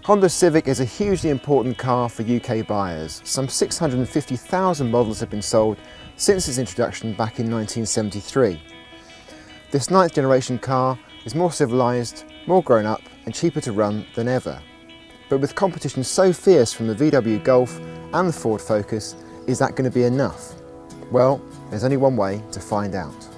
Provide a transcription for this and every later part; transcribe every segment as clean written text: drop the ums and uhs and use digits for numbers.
Honda Civic is a hugely important car for UK buyers. Some 650,000 models have been sold since its introduction back in 1973. This 9th generation car is more civilised, more grown up and cheaper to run than ever. But with competition so fierce from the VW Golf and the Ford Focus, is that going to be enough? Well, there's only one way to find out.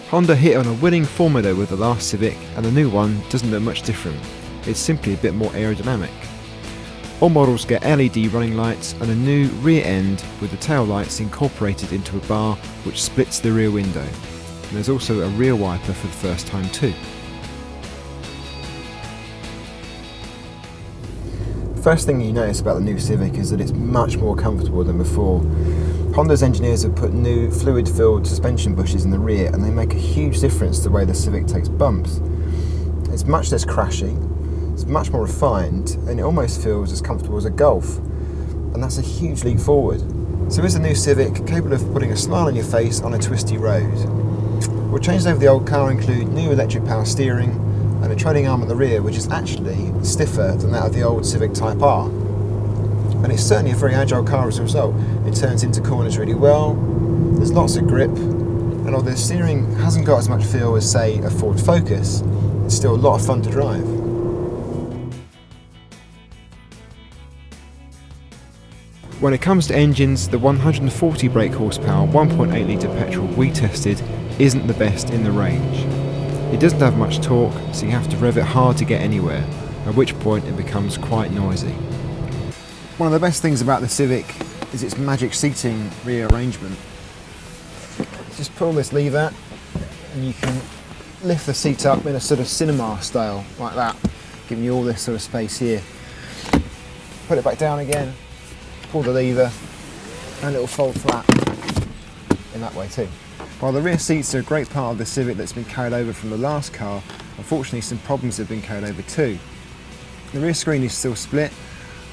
Honda hit on a winning formula with the last Civic, and the new one doesn't look much different. It's simply a bit more aerodynamic. All models get LED running lights and a new rear end with the tail lights incorporated into a bar which splits the rear window. And there's also a rear wiper for the first time too. First thing you notice about the new Civic is that it's much more comfortable than before. Honda's engineers have put new fluid-filled suspension bushes in the rear and they make a huge difference to the way the Civic takes bumps. It's much less crashy, it's much more refined, and it almost feels as comfortable as a Golf. And that's a huge leap forward. So is the new Civic capable of putting a smile on your face on a twisty road? Well, changes over the old car include new electric power steering and a trailing arm at the rear which is actually stiffer than that of the old Civic Type R. And it's certainly a very agile car as a result. It turns into corners really well, there's lots of grip, and although the steering hasn't got as much feel as, say, a Ford Focus, it's still a lot of fun to drive. When it comes to engines, the 140 brake horsepower 1.8 litre petrol we tested isn't the best in the range. It doesn't have much torque, so you have to rev it hard to get anywhere, at which point it becomes quite noisy. One of the best things about the Civic is its magic seating rearrangement. Just pull this lever and you can lift the seat up in a sort of cinema style, like that, giving you all this sort of space here. Put it back down again, pull the lever and it will fold flat in that way too. While the rear seats are a great part of the Civic that's been carried over from the last car, unfortunately some problems have been carried over too. The rear screen is still split,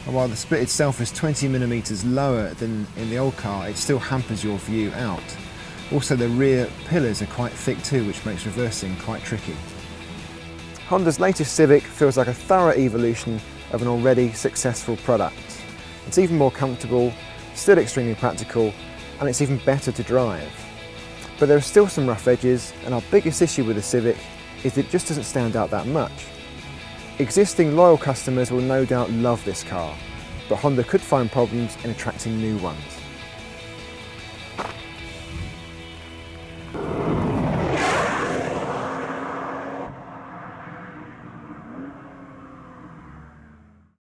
and while the split itself is 20mm lower than in the old car, it still hampers your view out. Also the rear pillars are quite thick too, which makes reversing quite tricky. Honda's latest Civic feels like a thorough evolution of an already successful product. It's even more comfortable, still extremely practical, and it's even better to drive. But there are still some rough edges, and our biggest issue with the Civic is that it just doesn't stand out that much. Existing loyal customers will no doubt love this car, but Honda could find problems in attracting new ones.